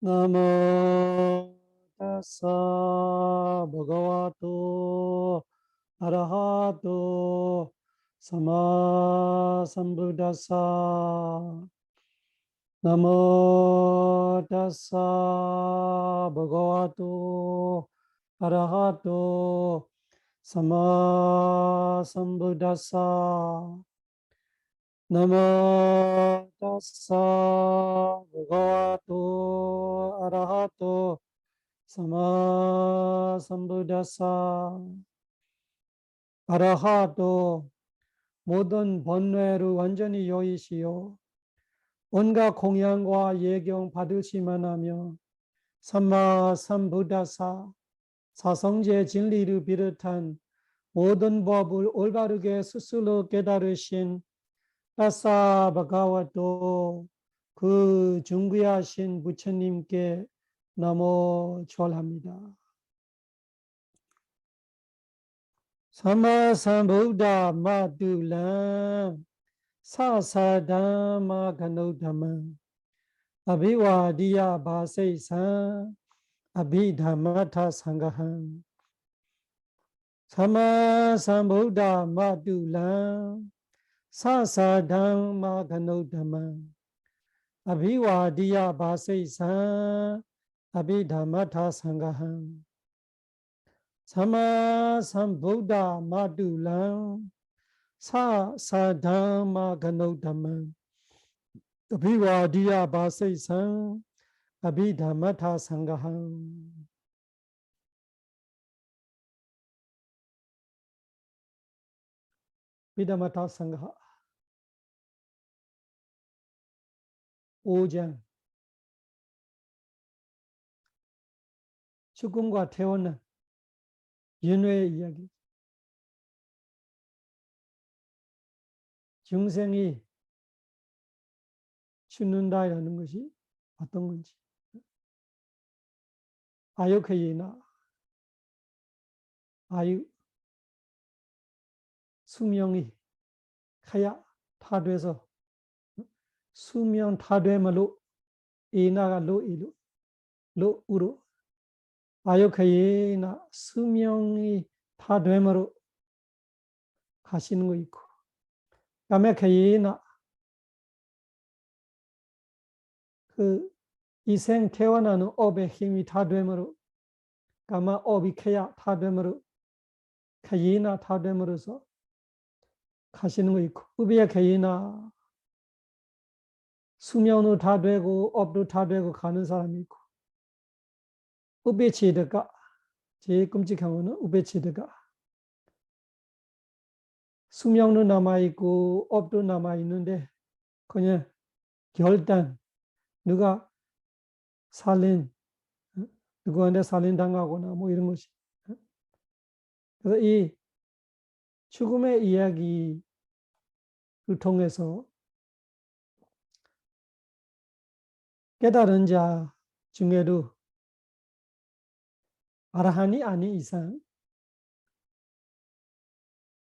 나모 타사 바가와토 아라하토 사마 삼부다사 나모 타사 바가와토 아라하토 사마 삼부다사 나모 타사 바가와토 아라하토 사마 삼부다사 아라하토 모든 번뇌를 완전히 여의시오. 온갖 공양과 예경 받으시만 하며 삼마 삼부다사 사성제 진리를 비롯한 모든 법을 올바르게 스스로 깨달으신 타사 바가와토 그 중귀하신 부처님께 나모 절합니다. 삼마 삼부다 마둘람 사사담마 가노담마 아비와디야 바세이사 아비담마타 상가함 삼마 삼부다 마둘람 사사담마 가노담마 아비와디야 바세이사 아비담마타 상가함 삼마 삼부다 마둘람 사사담마 가노담마 아비와디야 바세이사 아비담마타 상가함 비담마타 상가 5장 죽음과 태어난 윤회의 이야기. 중생이 죽는다라는 것이 어떤 건지. 아유케이나 아유 수명이 가야 타돼서 수명 타되므로 이나가 로이로 로우로 아유케이나 수명이 타되므로 가시는 거 있고 까메케이나 그 이생 태어나는 업의 힘이 타되므로 까마 업이 케야 타되므로 케이나 타됨으로써 가시는 거 있고 우비야 케이나 수명도 다 되고 업도 다 되고 가는 사람이 있고 우베치드가 제일 끔찍한 거는 우베치드가 수명도 남아있고 업도 남아있는데 그냥 결단 누가 살인 누구한테 살인당하거나 뭐 이런 것이 그래서 이 죽음의 이야기를 통해서 깨달은 자 중에도 아라한이 아닌 이상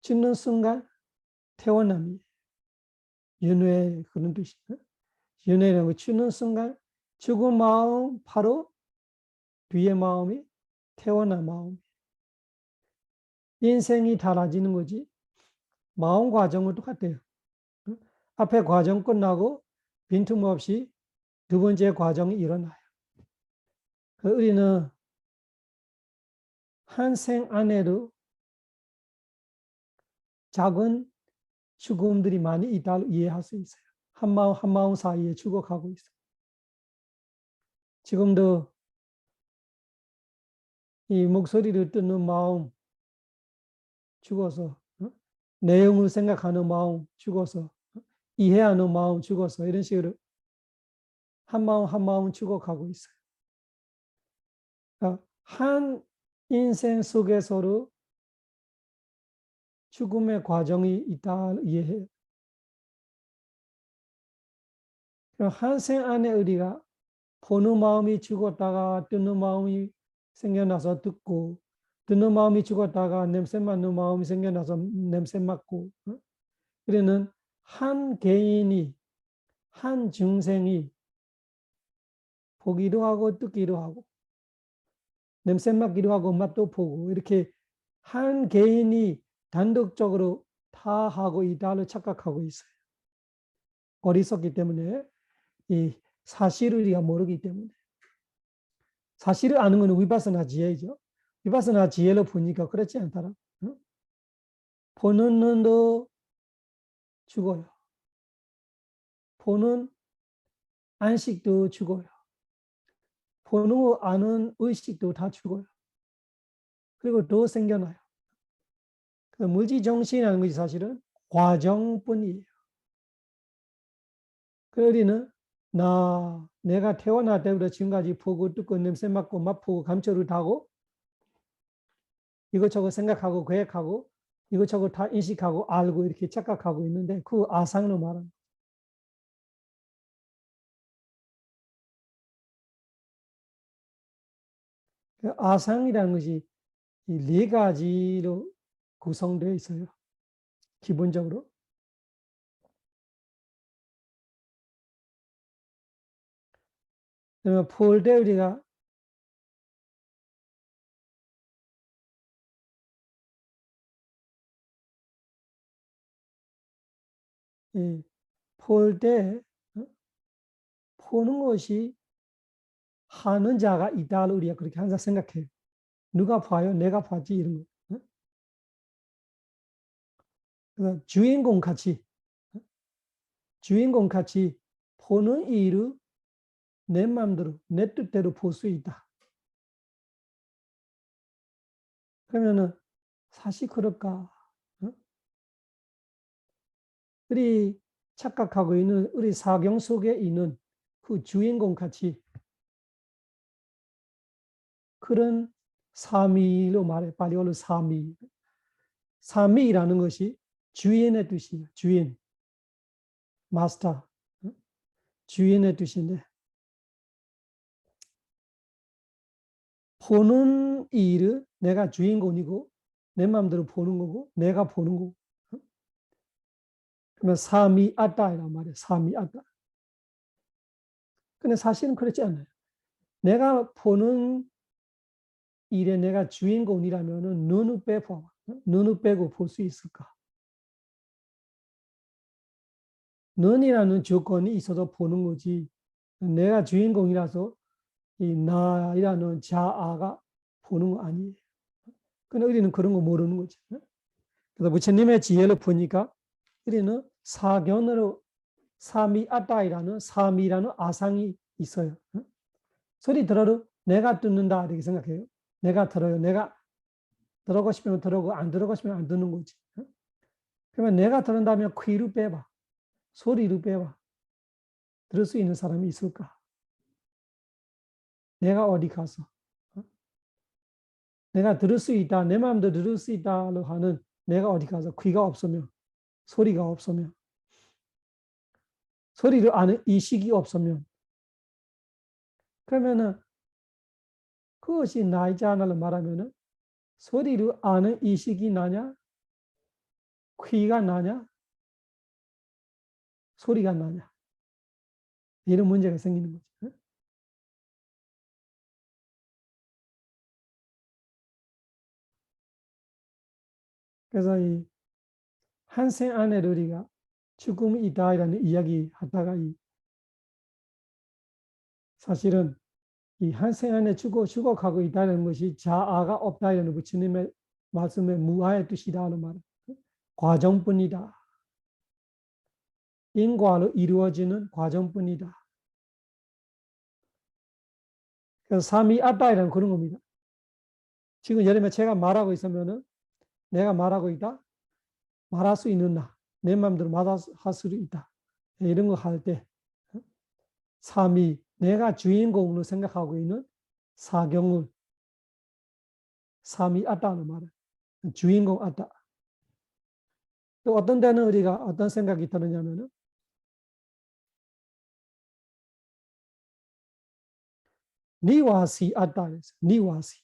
죽는 순간 태어남이 윤회 그런 뜻이죠. 윤회라는 거 죽는 순간 죽은 마음 바로 뒤에 마음이 태어난 마음. 인생이 달라지는 거지. 마음 과정은 똑같아요. 앞에 과정 끝나고 빈틈없이 두 번째 과정이 일어나요. 우리는 한 생 안에도 작은 죽음들이 많이 있다고 이해할 수 있어요. 한 마음 한 마음 사이에 죽어가고 있어요. 지금도 이 목소리를 듣는 마음 죽어서 내용을 생각하는 마음 죽어서 이해하는 마음 죽어서 이런 식으로 한 마음 한 마음 죽어가고 있어요. 그러니까 한 인생 속에서도 죽음의 과정이 있다 이해해요. 한 생 안에 우리가 보는 마음이 죽었다가 듣는 마음이 생겨나서 듣고 듣는 마음이 죽었다가 냄새 맡는 마음이 생겨나서 냄새 맡고 그러는 한 개인이 한 중생이 보기도 하고 듣기도 하고 냄새 맡기도 하고 맛도 보고 이렇게 한 개인이 단독적으로 다 하고 있다를 착각하고 있어요. 어리석기 때문에 이 사실을 우리가 모르기 때문에. 사실을 아는 것은 위파스나 지혜죠. 위파스나 지혜로 보니까 그렇지 않더라. 응? 보는 눈도 죽어요. 보는 안식도 죽어요. 보는 거 아는 의식도 다 죽어요. 그리고 더 생겨나요. 그 물질정신이라는 것이 사실은 과정뿐이에요. 그 우리는 내가 태어날 때부터 지금까지 보고 듣고 냄새 맡고 맛보고 감초를 타고 이것저것 생각하고 계획하고 이것저것 다 인식하고 알고 이렇게 착각하고 있는데 그 아상으로 말합니다. 그 아상이라는 것이 이 네 가지로 구성되어 있어요. 기본적으로. 그러면 폴대 우리가 폴대 보는 것이 하는 자가 있다를 우리가 그렇게 항상 생각해요. 누가 봐요? 내가 봤지 이런 거. 그래서 주인공 같이 보는 일을 내 마음대로 내 뜻대로 볼 수 있다. 그러면은 사실 그럴까? 우리 착각하고 있는 우리 사경 속에 있는 그 주인공 같이 그런 삼위로 말해. 발리어로 삼위. 삼위라는 것이 주인의 뜻이에요. 주인, 마스터, 주인의 뜻인데 보는 일을 내가 주인공이고 내 마음대로 보는 거고 내가 보는 거고 그러면 삼위아따이란 말이에요. 삼위아따. 근데 사실은 그렇지 않아요. 내가 보는 일에 내가 주인공이라면 눈을 빼봐. 눈을 빼고 볼 수 있을까? 눈이라는 조건이 있어서 보는 거지. 내가 주인공이라서 이 나이라는 자아가 보는 거 아니에요. 근데 우리는 그런 거 모르는 거죠. 그래서 부처님의 지혜를 보니까 우리는 사견으로 삼위아따이라는 삼위라는 아상이 있어요. 소리 들어도 내가 듣는다 이렇게 생각해요. 내가 들어요. 내가 들어가고 싶으면 들어오고 안 들어가고 싶으면 안 듣는 거지. 그러면 내가 들은다면 귀를 빼봐. 소리를 빼봐. 들을 수 있는 사람이 있을까? 내가 어디 가서 내가 들을 수 있다. 내 마음대로 들을 수 있다로 하는 내가 어디 가서 귀가 없으면 소리가 없으면 소리를 아는 의식이 없으면 그러면은 그것이 나이지 않아를 말하면은 소리를 아는 의식이 나냐? 귀가 나냐? 소리가 나냐? 이런 문제가 생기는 거죠. 그래서 이 한생 안에 우리가 죽음이 있다라는 이야기 하다가 사실은 이 한생 안에 죽어가고 있다는 것이 자아가 없다라는 부처님의 말씀의 무아의 뜻이다는 말. 과정뿐이다. 인과로 이루어지는 과정뿐이다. 그래서 삼위아따이라는 그런 겁니다. 지금 예를 들면 제가 말하고 있으면은 내가 말하고 있다. 말할 수 있는 나. 내 마음대로 말할 수 있다. 이런 거 할 때 삼위 내가 주인공으로 생각하고 있는 사경을 삼위아따는 말은 주인공 아따. 또 어떤 데는 우리가 어떤 생각이 드느냐면은 니와시 아따에서 니와시.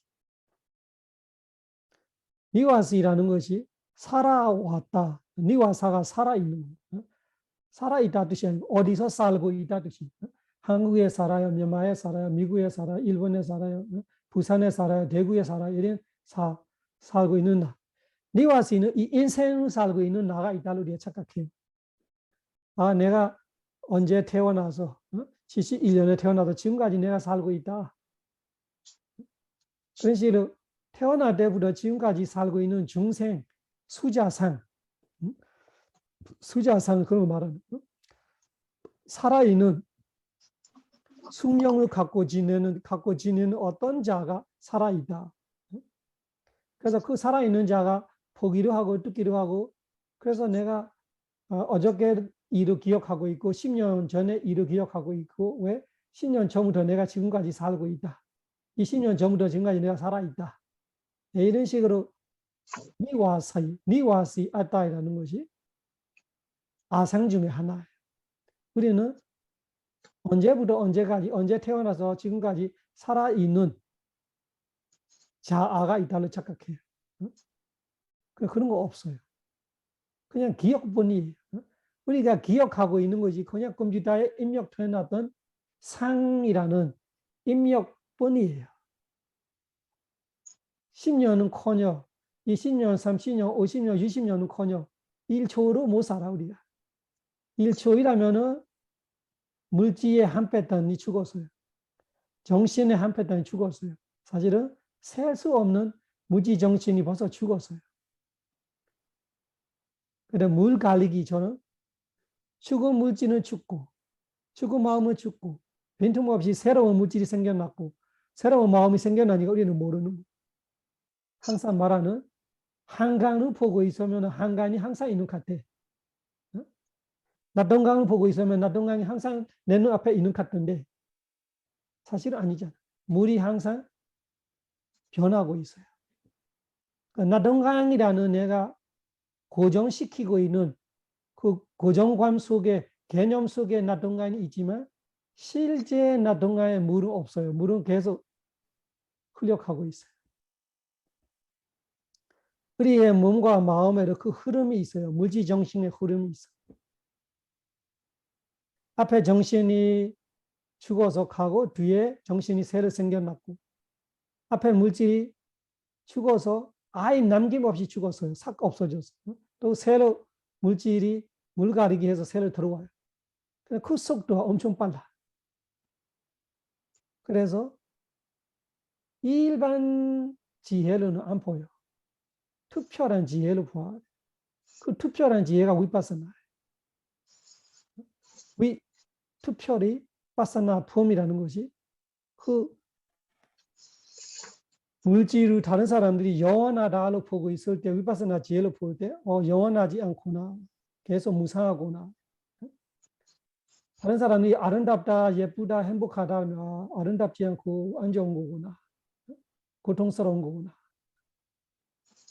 니와시라는 것이 살아왔다. 니와사가 살아있는 거예요. 살아있다 뜻이 아니고 어디서 살고 있다 뜻이. 한국에 살아요, 미얀마에 살아요, 미국에 살아요, 일본에 살아요, 부산에 살아요, 대구에 살아요. 이런 살고 있는 나. 니와시는 이 인생을 살고 있는 나가 있다고 우리가 착각해요. 아, 내가 언제 태어나서 71년에 태어나서 지금까지 내가 살고 있다. 그런 식으로 태어날 때부터 지금까지 살고 있는 중생, 수자상, 수자상 그런 거 말하는 살아있는 숙명을 갖고 지내는 어떤 자가 살아있다. 그래서 그 살아있는 자가 보기도 하고 듣기도 하고, 그래서 내가 어저께 일을 기억하고 있고 10년 전에 일을 기억하고 있고, 왜 10년 전부터 내가 지금까지 살고 있다. 20년 전부터 지금까지 내가 살아있다. 네, 이런 식으로 니와시 아따이라는 것이 아상 중에 하나예요. 우리는 언제부터 언제까지, 언제 태어나서 지금까지 살아있는 자아가 있다고 착각해요. 그런 거 없어요. 그냥 기억뿐이에요. 우리가 기억하고 있는 것이 그냥 컴퓨터에 입력해놨던 상이라는 입력뿐이에요. 10년은커녕 20년, 30년, 50년, 60년은커녕 1초로 못 살아 우리가. 1초이라면은 물질의 한 패턴이 죽었어요. 정신의 한 패턴이 죽었어요. 사실은 셀 수 없는 무지 정신이 벌써 죽었어요. 그래 물 가리기 저는 죽은 물질은 죽고 죽은 마음은 죽고 빈틈없이 새로운 물질이 생겨났고 새로운 마음이 생겨나니까 우리는 모르는 거예요. 항상 말하는 한강을 보고 있으면 한강이 항상 있는 것 같아. 낙동강을 보고 있으면 낙동강이 항상 내 눈앞에 있는 것 같은데 사실은 아니잖아. 물이 항상 변하고 있어요. 낙동강이라는 내가 고정시키고 있는 그 고정관 속에 개념 속에 낙동강이 있지만 실제 낙동강에 물은 없어요. 물은 계속 흘려가고 있어요. 우리의 몸과 마음에도 그 흐름이 있어요. 물질 정신의 흐름이 있어요. 앞에 정신이 죽어서 가고 뒤에 정신이 새로 생겨났고 앞에 물질이 죽어서 아예 남김없이 죽었어요. 싹 없어졌어요. 또 새로 물질이 물가리기 해서 새로 들어와요. 그 속도가 엄청 빨라. 그래서 일반 지혜로는 안 보여. 특별한 지혜로 봐. 그 특별한 지혜가 위파사나. 특별히 파사나 폼이라는 것이 그 물질을 다른 사람들이 영원하다로 보고 있을 때 위파사나 지혜로 볼 때 영원하지 않구나. 계속 무상하구나. 다른 사람이 아름답다, 예쁘다, 행복하다 하면 아름답지 않고 안 좋은 거구나. 고통스러운 거구나.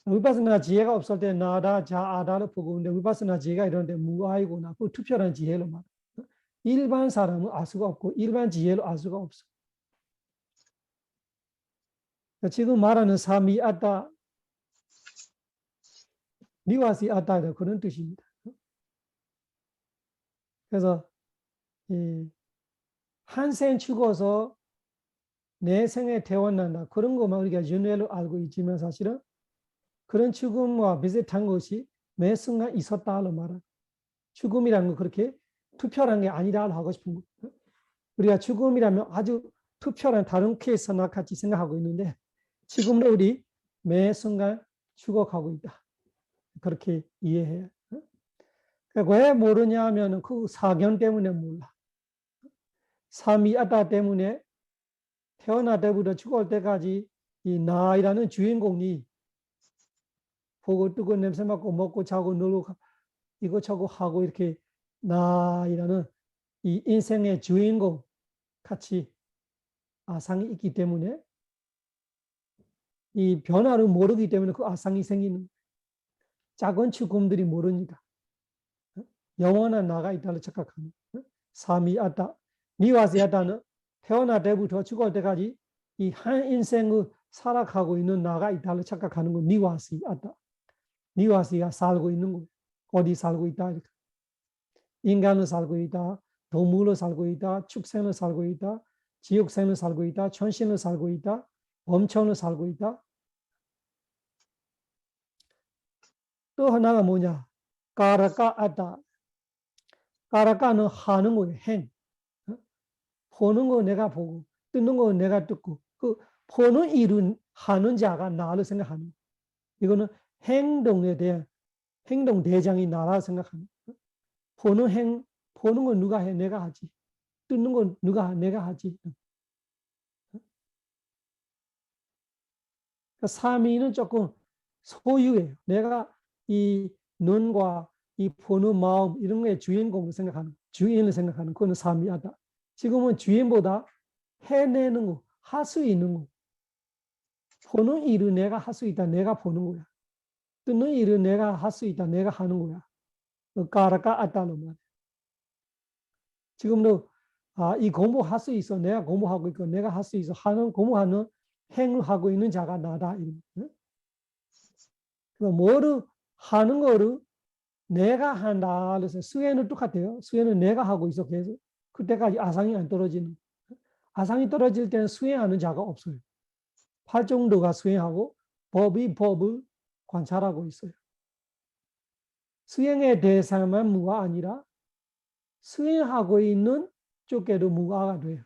위파스나 지혜가 없을 때 나다, 자아다를 보고 있는데 위파스나 지혜가 이러는데 무아이구나. 그 특별한 지혜로 말. 일반 사람은 알 수가 없고 일반 지혜로 알 수가 없어. 지금 말하는 삼위 아따, 니와시 아따다 그런 뜻입니다. 그래서 한 생 죽어서 내 생에 태어난다. 그런 것만 우리가 윤회로 알고 있지만 사실은 그런 죽음과 비슷한 것이 매 순간 있었다로 말한. 죽음이라는 건 그렇게 특별한 게 아니다라고 하고 싶은 거예요. 우리가 죽음이라면 아주 특별한 다른 케이스나 같이 생각하고 있는데 지금도 우리 매 순간 죽어가고 있다. 그렇게 이해해요. 왜 모르냐 하면 그 사견 때문에 몰라. 삼위아따 때문에 태어날 때부터 죽을 때까지 이 나이라는 주인공이 보고 뜨거운 냄새 맡고 먹고 자고 놀고 이것저것 하고 이렇게 나이라는 이 인생의 주인공 같이 아상이 있기 때문에 이 변화를 모르기 때문에 그 아상이 생기는 작은 죽음들이 모르니까 영원한 나가 있다고 착각하는 삼위아따 니와시아따는 태어날 때부터 죽을 때까지 이 한 인생을 살아가고 있는 나가 있다고 착각하는 거 니와시아따 니와시가 살고 있는 거 어디 살고 있다 인간은 살고 있다 동물로 살고 있다, 축생으로 살고 있다, 지옥생으로 살고 있다, 천신으로 살고 있다, 범천으로 살고 있다. 또 하나가 뭐냐? 까라까 아다. 까라까는 하는 거예요. 행. 보는 거 내가 보고 듣는 거 내가 듣고 그 보는 일은 하는 자가 나를 생각하는. 이거는 행동에 대한 행동 대장이 나라 생각하는. 보는 건 누가 해? 내가 하지. 듣는 건 누가 내가 하지. 그러니까 삼위는 조금 소유예요. 내가 이 눈과 이 보는 마음 이런 거에 주인공을 생각하는, 주인을 생각하는 그거는 삼위하다. 지금은 주인보다 해내는 거, 할 수 있는 거. 보는 일은 내가 할 수 있다. 내가 보는 거야. 듣는 일은 내가 할 수 있다. 내가 하는 거야. 까라까 아따는 말. 지금도 이 공부할 수 있어. 내가 공부하고 있고 내가 할 수 있어. 공부하는 행을 하고 있는 자가 나다. 뭐를 하는 거를 내가 한다. 그래서 수행은 똑같아요. 수행은 내가 하고 있어. 계속. 그때까지 아상이 안 떨어지는. 아상이 떨어질 때는 수행하는 자가 없어요. 팔정도가 수행하고 법을 관찰하고 있어요. 수행의 대상만 무가 아니라 수행하고 있는 쪽에도 무가가 돼요.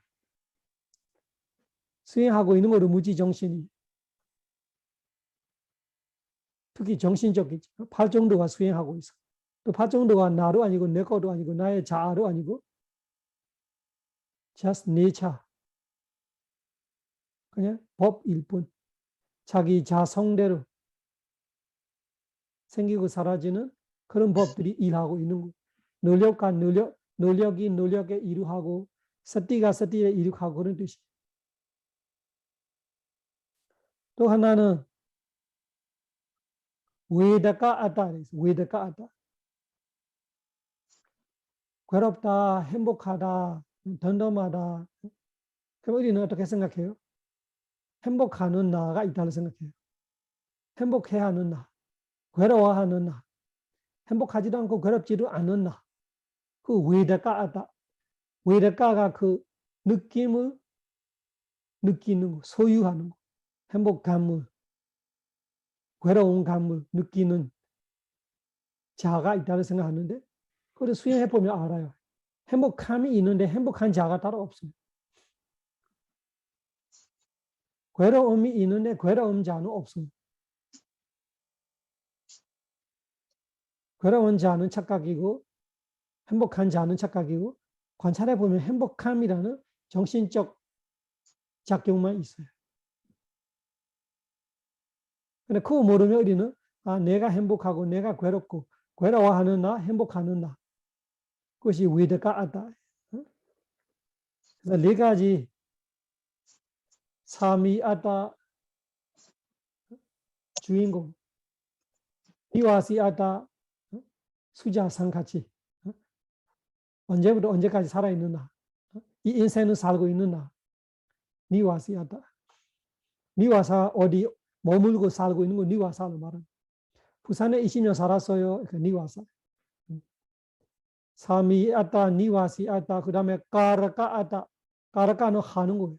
수행하고 있는 거로 무지정신이. 특히 정신적이죠. 팔정도가 수행하고 있어. 또 팔정도가 나도 아니고 내 것도 아니고 나의 자아도 아니고 just nature. 그냥 법일 뿐. 자기 자성대로 생기고 사라지는 그런 법들이 일하고 있는 거. 노력과 노력이 노력에 이루하고 서띠가 서띠에 이루하고 그런 뜻이. 또 하나는 외다가 아다. 외다가 아다. 괴롭다, 행복하다, 덤덤하다. 그럼 우리는 어떻게 생각해요? 행복하는 나가 있다고 생각해요. 행복해야 하는 나, 괴로워하는 나, 행복하지도 않고 괴롭지도 않은 나. 그 외다가하다. 외다가가 그 느낌을 느끼는 거, 소유하는 거. 행복감을, 괴로운 감을 느끼는 자가 있다고 생각하는데, 그걸 수행해 보면 알아요. 행복함이 있는데 행복한 자가 따로 없어요. 괴로움이 있는데 괴로운 자는 없어요. 괴로운 자는 착각이고 행복한 자는 착각이고 관찰해 보면 행복함이라는 정신적 작용만 있어요. 근데 그거 모르면 우리는 내가 행복하고 내가 괴롭고 괴로워하는 나 행복하는 나 그것이 위대가 하다. 그래서 네 가지 삼위하다 주인공 니와시하다 수자상같이 언제부터 언제까지 살아있는 나 이 인생은 살고 있는 나 니와시하다 니와사 어디 머물고 살고 있는 거 니와사를 말하는 부산에 20년 살았어요. 그 니와사 삼위하다 니와시하다 그 다음에 까라까하다 까라까는 하는 거예요.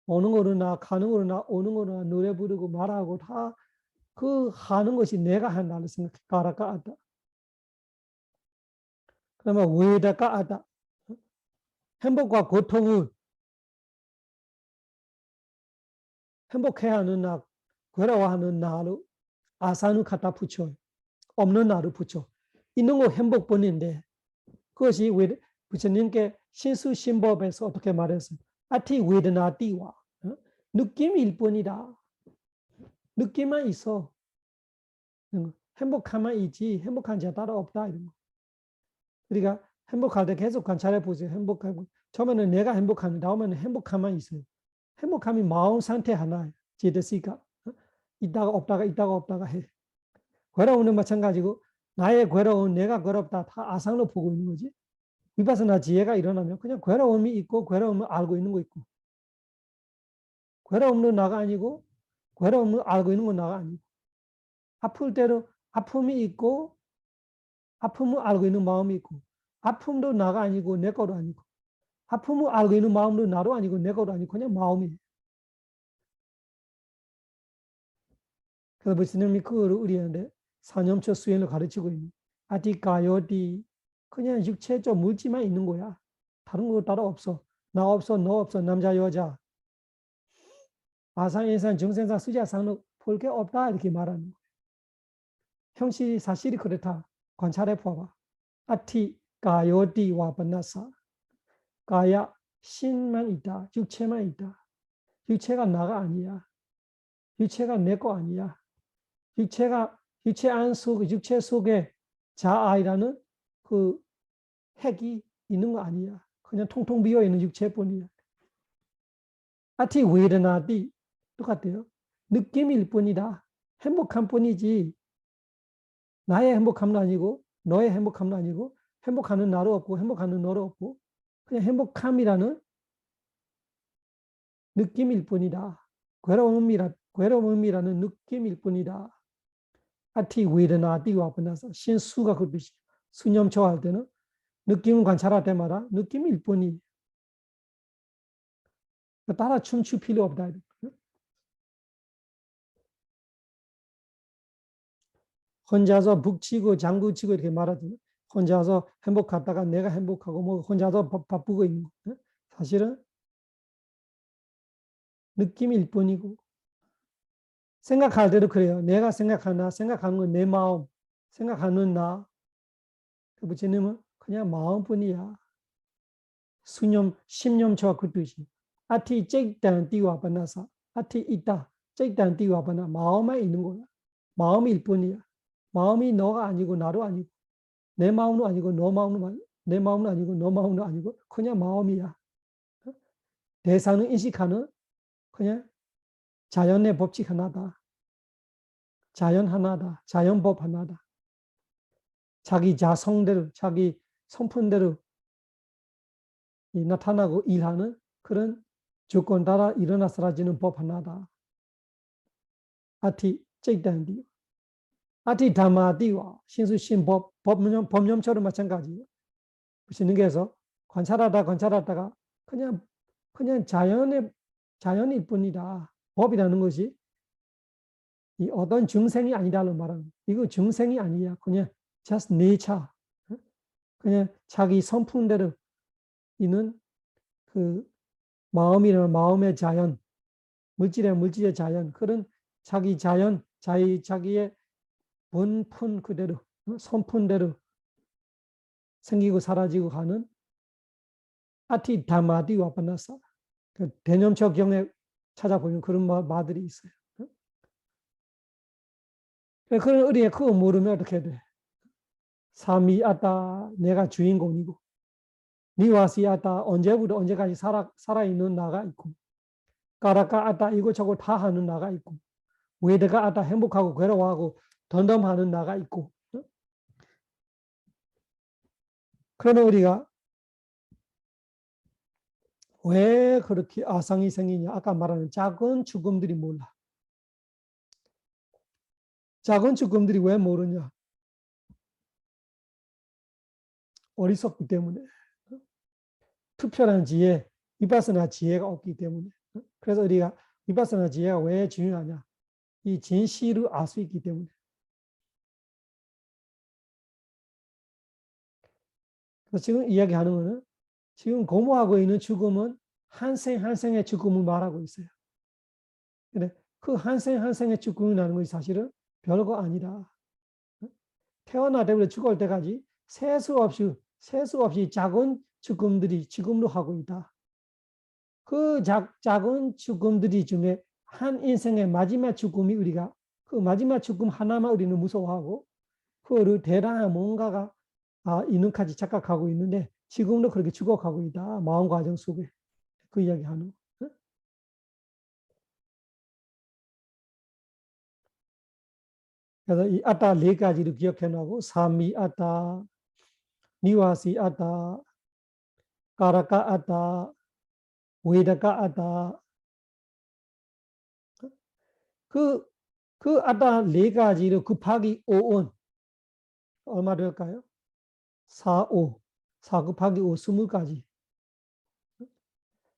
오는 거나 가는 거나 오는 거나 노래 부르고 말하고 다 그 하는 것이 내가 한다는 생각. 까라까하다. 그러면 외다까하다. 행복과 고통을 행복해야 하는 나, 괴로워하는 나로 아산을 갖다 붙여요. 없는 나를 붙여. 있는 거 행복뿐인데 그것이 부처님께 신수신법에서 어떻게 말했어요? 아티 외드나띠와 느낌일 뿐이다. 느낌만 있어. 행복함만 있지 행복한 자 따로 없다. 이런 거. 우리가 행복할 때 계속 관찰해 보세요. 행복하고 처음에는 내가 행복하는데 다음에는 행복함만 있어요. 행복함이 마음 상태 하나예요. 제드시가 있다가 없다가 있다가 없다가 해. 괴로움은 마찬가지고 나의 괴로움 내가 괴롭다 다 아상으로 보고 있는 거지. 위파스나 지혜가 일어나면 그냥 괴로움이 있고 괴로움을 알고 있는 거 있고 괴로움도 나가 아니고 괴로움을 알고 있는 건 나가 아니고 아플 때로 아픔이 있고 아픔을 알고 있는 마음이 있고 아픔도 나가 아니고 내 거도 아니고 아픔을 알고 있는 마음도 나도 아니고 내 거도 아니고 그냥 마음이에요. 그래서 부처님이 그거를 우리한테 사념처 수행을 가르치고 있는 아디가요디 그냥 육체적 물질만 있는 거야. 다른 거 따로 없어. 나 없어, 너 없어, 남자, 여자. 아상, 인상, 중생상, 수자상은 볼 게 없다 이렇게 말하는 거야. 형식이 사실이 그렇다. 관찰해 봐봐. 아티 가요디 와바나사 가야 신만 있다. 육체만 있다. 육체가 나가 아니야. 육체가 내 거 아니야. 육체 안 속, 육체 속에 자아이라는 그 핵이 있는 거 아니야. 그냥 통통 비어 있는 육체뿐이야. 아티 웨르나디 똑같아요. 느낌일 뿐이다. 행복한 뿐이지. 나의 행복함도 아니고 너의 행복함도 아니고 행복하는 나도 없고 행복하는 너도 없고 그냥 행복함이라는 느낌일 뿐이다. 괴로움이라는 느낌일 뿐이다. 아티 웨르나디와 번나서 신수가 그 뜻이 수념초할 때는 느낌을 관찰할 때마다 느낌일 뿐이 따라 춤출 필요 없다. 혼자서 북치고 장구치고 이렇게 말하잖아요. 혼자서 행복하다가 내가 행복하고 뭐 혼자서 바쁘고 있는 거. 사실은 느낌일 뿐이고 생각할 때도 그래요. 내가 생각하는 건 내 마음, 생각하는 나. 그 부처님은 그냥 마음뿐이야. 수념, 십념처와 그 뜻이. 아티 잭단 띠와 바나사. 아티 있다. 잭단 띠와 바나. 마음만 있는 거야. 마음일 뿐이야. 마음이 너가 아니고 나도 아니고 내 마음도 아니고 너 마음도 내 마음도 아니고 너 마음도 아니고 그냥 마음이야. 대상은 인식하는 그냥 자연의 법칙 하나다. 자연 하나다. 자연법 하나다. 자기 자성대로 자기 성품대로 나타나고 일하는 그런 조건 따라 일어나 사라지는 법 하나다. 아티 ចេတ္တံ디 아티 다마디와 신수 신법 법념처럼 마찬가지예요. 부처님께서 관찰하다가 그냥 자연일 뿐이다. 법이라는 것이 이 어떤 중생이 아니다로 말하는 이거 중생이 아니야. 그냥 just nature. 그냥 자기 성품대로 있는 그 마음이라는 마음의 자연, 물질의 자연, 그런 자기 자연, 자기의 본품 그대로, 성품대로 생기고 사라지고 하는 아티 다마디와 바나사. 그 대념처 경에 찾아보면 그런 말들이 있어요. 그런 의리에 그거 모르면 어떻게 돼? 삼위아따 내가 주인공이고 니와시아따 언제부터 언제까지 살아있는 나가 있고 까라까아따 이것저것 다 하는 나가 있고 외대가아따 행복하고 괴로워하고 덤덤하는 나가 있고 그러나 우리가 왜 그렇게 아상이 생기냐? 아까 말하는 작은 죽음들이 몰라. 작은 죽음들이 왜 모르냐? 어리석기 때문에. 특별한 지혜, 위파스나 지혜가 없기 때문에. 그래서 우리가 위파스나 지혜가 왜 중요하냐? 이 진실을 알 수 있기 때문에. 그래서 지금 이야기하는 거는 지금 고모하고 있는 죽음은 한 생 한 생의 죽음을 말하고 있어요. 근데 그 한 생 한 생의 죽음이라는 것이 사실은 별거 아니다. 태어날 때부터 죽을 때까지 세수 없이 작은 죽음들이 지금도 하고 있다. 그 작은 죽음들이 중에 한 인생의 마지막 죽음이 우리가 그 마지막 죽음 하나만 우리는 무서워하고 그 대단한 뭔가가 있는까지 착각하고 있는데 지금도 그렇게 죽어가고 있다. 마음 과정 속에 그 이야기하는 거. 그래서 이 아따 네 가지를 기억해 놓고 삼위 아따, 니와시 아따, 까라까 아따, 웨다까 아따 그 아따 네 가지를 곱하기 5원 얼마 될까요? 4, 5. 4 곱하기 5, 20가지.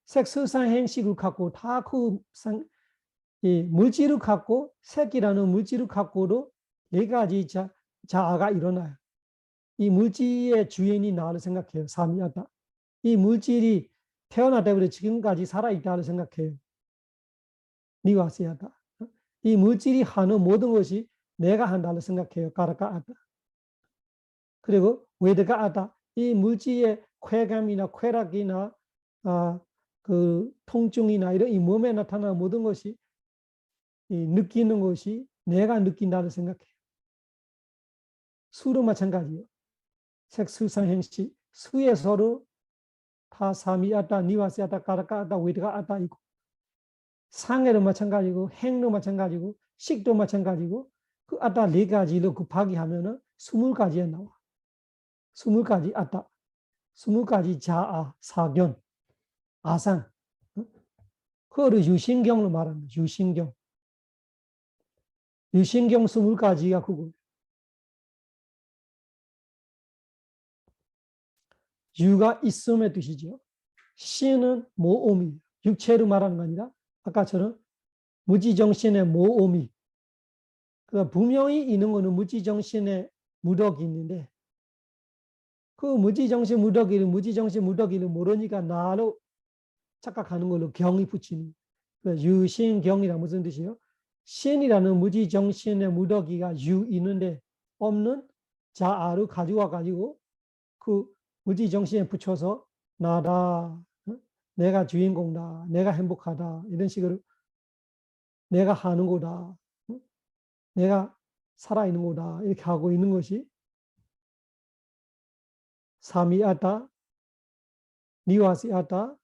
색설상 행식을 갖고 다 그 물질을 갖고 색이라는 물질을 갖고도 4가지 자아가 일어나요. 이 물질의 주인이 나를 생각해요. 삼위하다. 이 물질이 태어날 때부터 지금까지 살아있다를 생각해요. 니와시하다. 이 물질이 하는 모든 것이 내가 한다를 생각해요. 가라카하다. 그리고 외드가하다. 이 물질의 쾌감이나 쾌락이나 그 통증이나 이런 이 몸에 나타나는 모든 것이 느끼는 것이 내가 느낀다를 생각해요. 수도 마찬가지예요. 색수상행시 수에서도 다 삼위하다, 니와시하다, 가라카하다, 외드가하다 있고 상해도 마찬가지고 행도 마찬가지고 식도 마찬가지고 그 아따 4가지로 곱하기 하면은 20가지에 나와. 20가지 아따, 20가지 자아, 사견, 아상. 그거를 유신경으로 말합니다. 유신경. 유신경 20가지가 그거. 유가 있음의 뜻이죠. 신은 모오미, 육체로 말하는 거 아니라 아까처럼 무지정신의 모오미. 그러니까 분명히 있는 거는 무지정신의 무덕이 있는데 그 무지정신 무덕이를 모르니까 나로 착각하는 걸로 경이 붙이는. 유신경이란 무슨 뜻이에요? 신이라는 무지정신의 무덕이가 있는데 없는 자아를 가지고 가지고 그 무지정신에 붙여서 나다, 내가 주인공다, 내가 행복하다 이런 식으로 내가 하는 거다, 내가 살아있는 거다 이렇게 하고 있는 것이 삼위하다, 니와시하다,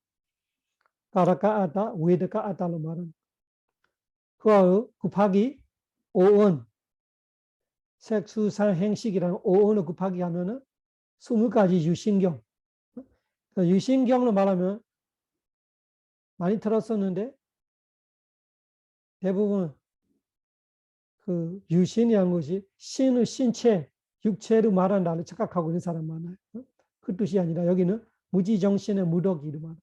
가라카하다, 외드가하다로 말은 그와 곱하기 5원 색수상 행식이라는 5원을 곱하기 하면은 20가지 유신경. 유신경으로 말하면 많이 들었었는데 대부분 그 유신이라는 것이 신의 신체, 육체로 말한다를 착각하고 있는 사람 많아요. 그 뜻이 아니라 여기는 무지정신의 무덕이로 말해요.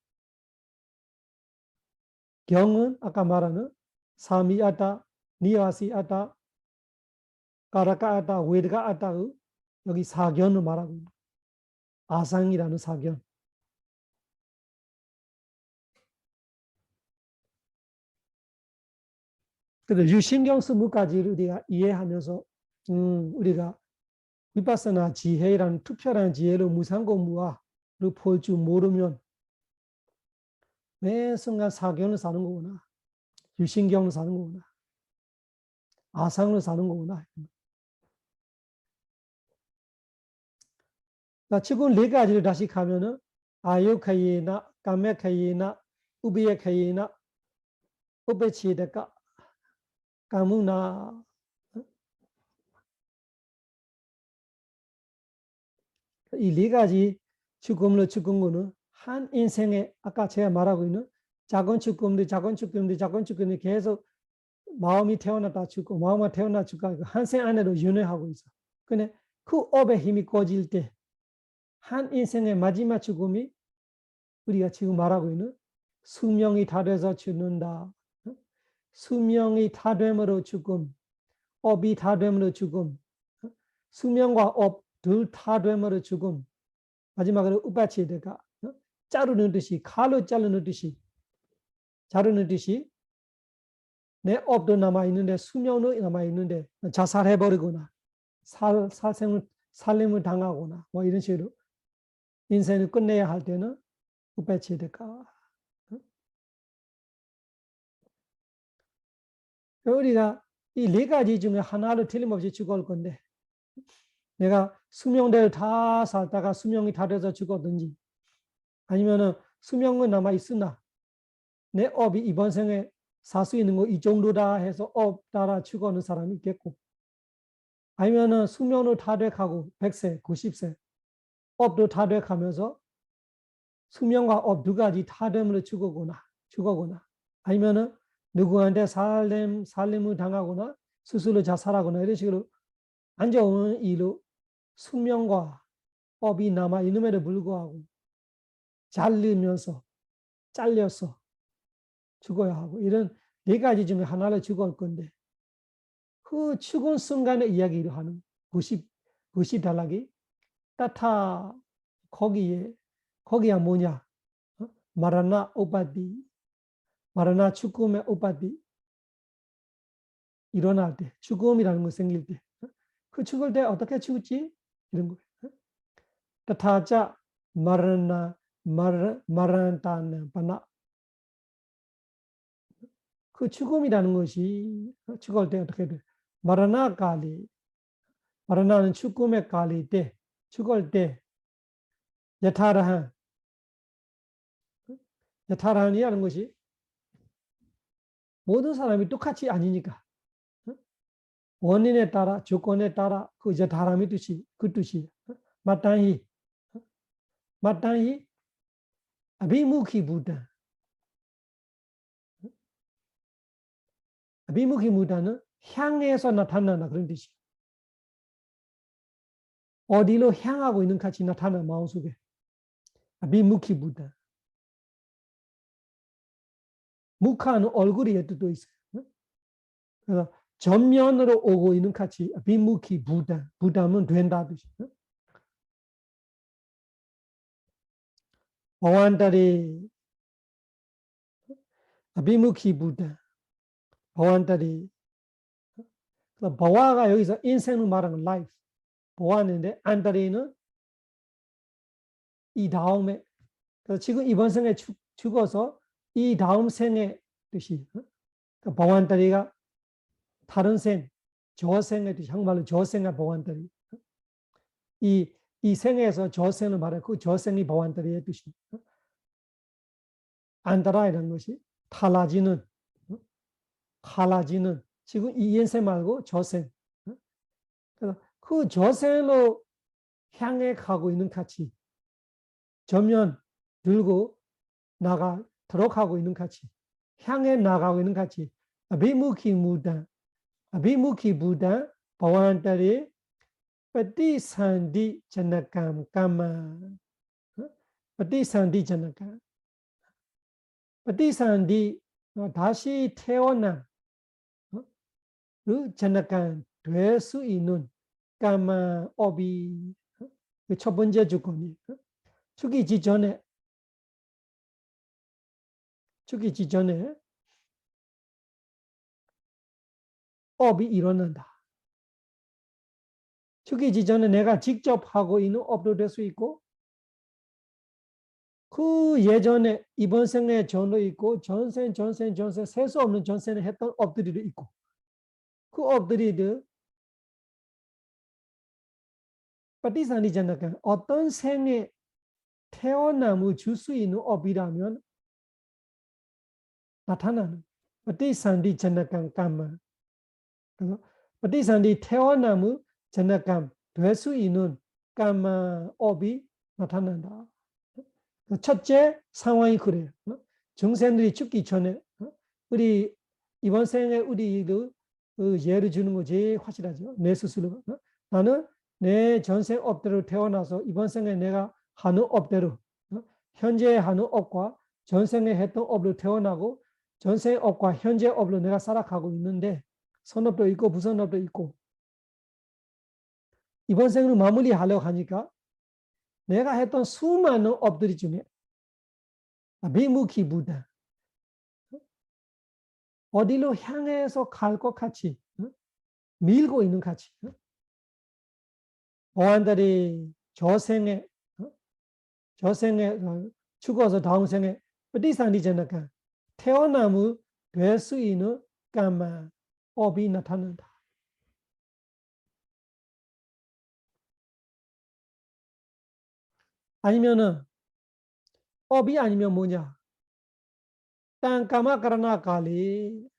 경은 아까 말하는 삼위하다, 니와시하다, 가라카하다, 외드가하다의 여기 사견을 말하고 있는 아상이라는 사견. 그래서 유신경 20가지를 우리가 이해하면서 우리가 위파사나 지혜라는 투표라는 지혜를 무상공무화를 볼 줄 모르면 매 순간 사견을 사는 거구나. 유신경을 사는 거구나. 아상을 사는 거구나. 지금 4가지를 다시 가면은 아유카이나, 까메카이나, 우비에카이나, 우베치데까, 까무나. 이 4가지 죽음으로 죽은 거는 한 인생에 아까 제가 말하고 있는 작은 죽음들 계속 마음이 태어났다 죽고 마음이 태어났다 죽고 한 생 안에로 윤회하고 있어. 근데 그 업의 힘이 꺼질 때 한 인생의 마지막 죽음이 우리가 지금 말하고 있는 수명이 다 돼서 죽는다. 수명이 다 됨으로 죽음, 업이 다 됨으로 죽음, 수명과 업 둘 다 됨으로 죽음. 마지막으로 우바치데가 자르는 듯이 칼로 자르는 듯이 자르는 듯이 내 업도 남아있는데 수명도 남아있는데 자살해버리거나 살림을 당하거나 뭐 이런 식으로 인생을 끝내야 할 때는 우바치데가. 우리가 이 4가지 중에 하나를 틀림없이 죽을 건데 내가 수명대를 다 살다가 수명이 다 돼서 죽었든지 아니면은 수명은 남아있으나 내 업이 이번 생에 살 수 있는 거 이 정도다 해서 업 따라 죽어는 사람이 있겠고 아니면은 수명을 다 돼가고 100세, 90세 업도 다 돼가면서 수명과 업 2가지 다 되므로 죽어거나 아니면은 누구한테 살림을 당하거나 스스로 자살하거나 이런 식으로 안 좋은 일로 수명과 업이 남아 있음에도 불구하고 잘리면서 잘려서 죽어야 하고 이런 네 가지 중에 하나를 죽을 건데 그 죽은 순간의 이야기를 하는 구시 달라기 따타 거기야 뭐냐? 마라나 오바디 마라나 죽음의 오바디 일어날 때 죽음이라는 거 생길 때 그 죽을 때 어떻게 죽지? 이런 거예요. 따타자 마라나 마란타는 바나 그 죽음이라는 것이 죽을 때 어떻게 돼? 마라나 갈리 마라나는 죽음의 갈리 때 죽을 때 야타라한이라는 것이 모든 사람이 똑같이 아니니까 원인에 따라 조건에 따라 그 야타람이 뜻이 그 뜻이 마땅히 아비무키 부다 아비무키 부다는 향해서 나타난다 그런 뜻이 어디로 향하고 있는 같이 나타나 마음속에 아비무키 부다 무카는 얼굴이 뜻도 있어요. 그래서 전면으로 오고 있는 같이 비무키 부담은 된다 뜻이. 보안다리 비무키 부담 보안다리 보아가 여기서 인생을 말하는 라이프 보아인데 안다리는 이 다음에 그래서 지금 이번 생에 죽어서 이 다음 생의 뜻이 보안다리가 다른 생 저생의 뜻이 한국말로 저생의 보안다리 이 생에서 저생을 말하고 그 저생이 보안다리의 뜻이 안다라이라는 것이 달라지는 지금 이 인생 말고 저생 그래서 그 저생으로 향해 가고 있는 가치 전면 들고 들어가고 있는 가치 향해 나가고 있는 가치 비무키 부다 보안다리 patisanti janakam kama patisanti janakam patisanti 다시 태어난 그 janakam 될 수 있는 까마 업이 첫 번째 조건이 죽이기 전에 업이 일어난다. 죽이기 전에 내가 직접 하고 있는 업도 될 수 있고 그 예전에 이번 생에 전도 있고 전생 셀 수 없는 전생에 했던 업들이 있고 그 업들이 파티산이잖아요. 어떤 생에 태어남을 줄 수 있는 업이라면 나타나는 파티산디 전nakam 까마 파티산디 태어남을 전nakam 될 수 있는 까마 업이 나타난다. 첫째 상황이 그래요. 정생들이 죽기 전에 우리 이번 생에 우리도 예를 주는 거 제일 확실하죠. 내 스스로 나는 내 전생 업대로 태어나서 이번 생에 내가 하는 업대로 현재 하는 업과 전생에 했던 업으로 태어나고 전생 업과 현재 업으로 내가 살아가고 있는데 선업도 있고 부선업도 있고 이번 생으로 마무리하려고 하니까 내가 했던 수많은 업들 중에 비무키 부다 어디로 향해서 갈 것 같이 밀고 있는 같이 보안들이 저생에 죽어서 다음 생에ปฏิสันธิ 태어남을 될 수 있는 까마 업이 나타난다. 아니면은 업이 아니면 뭐냐? 땅까마 까라나 갈리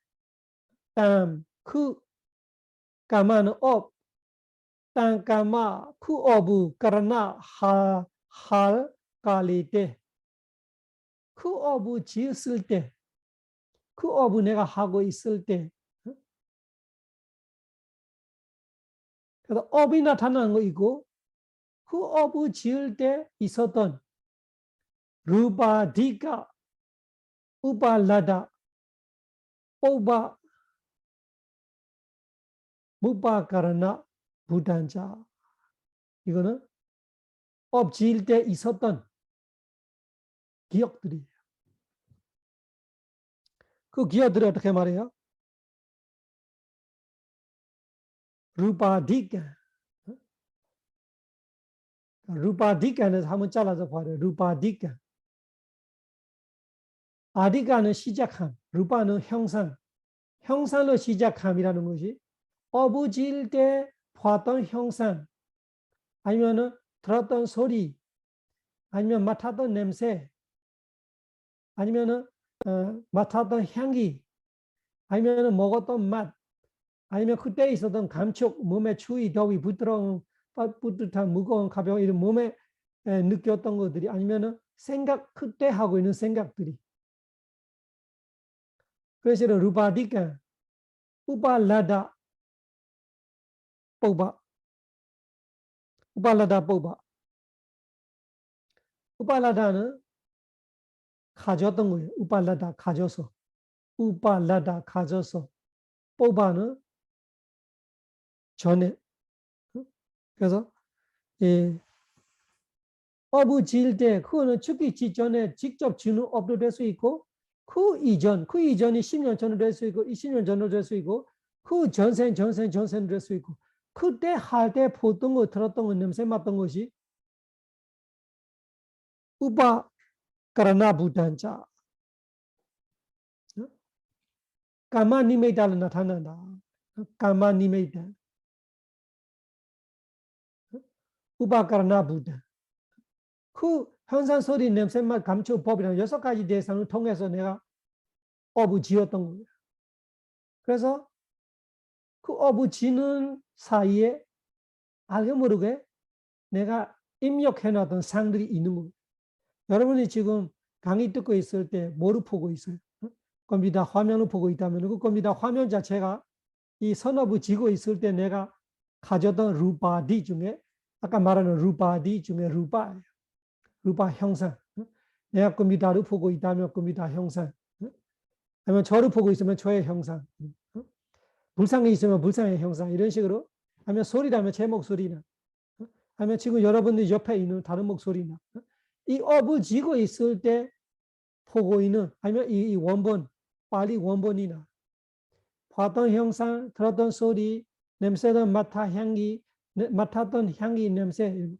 땅그 까마는 업 땅까마 그 업을 까라나 할 갈리 때 그 업을 지었을 때 그 업을 내가 하고 있을 때 그래서 업이 나타나는 거 있고 그 그 업을 지을 때 있었던 루바디가, 우발라다, 오바, 무바가르나, 부단자. 이거는 업 지을 때 있었던 기억들이에요. 그 기억들이 어떻게 말해요? 루바디가. 루바디가는 한번 잘라서 봐요. 루바디가. 아디가는 시작함, 루바는 형상. 형상으로 시작함이라는 것이 업을 지을 때 봤던 형상, 아니면 들었던 소리, 아니면 맡았던 냄새, 아니면 맡았던 향기, 아니면 먹었던 맛, 아니면 그때 있었던 감촉, 몸에 추위, 더위, 부드러운, 뿌듯한, 무거운, 가벼운 이런 몸에 느꼈던 것들이, 아니면 생각, 그때 하고 있는 생각들이. 그래서 루바디가, 우발라다, 뽑아, 우발라다, 뽑아. 우발라다는 가졌던 거예요. 우발라다, 가져서. 우발라다, 가져서. 뽑아는 전에. 그래서 업을 지을 때 그거는 죽기 직전에 직접 지는 업도 될 수 있고 그 이전이 10년 전으로 될 수 있고 20년 전으로 될 수 있고 그 전생으로 될 수 있고 그때 할 때 보던 거 들었던 거 냄새 맡던 것이 우바 까라나 부단자 까마 니메이다로 나타난다. 까마 니메이다 우바 까라나 부단 그 현상 소리 냄새맛 감촉법이라는 6가지 대상을 통해서 내가 업을 지었던 거예요. 그래서 그 업을 지는 사이에 알게 모르게 내가 입력해놨던 상들이 있는 거예요. 여러분이 지금 강의 듣고 있을 때 뭐를 보고 있어요? 컴퓨터 화면을 보고 있다면 그 컴퓨터 화면 자체가 이 선업을 지고 있을 때 내가 가졌던 루바디 중에 아까 말하는 루바디 중에 루바예요. 루바 형상. 내가 컴퓨터를 보고 있다면 컴퓨터 형상. 아니면 저를 보고 있으면 저의 형상. 불상이 있으면 불상의 형상. 이런 식으로. 아니면 소리라면 제 목소리나. 아니면 지금 여러분들 옆에 있는 다른 목소리나. 이 업을 지고 있을 때 보고 있는 아니면 이 원본, 빨리 원본이나 봤던 형상, 들었던 소리, 냄새던 맡았던 향기, 냄새.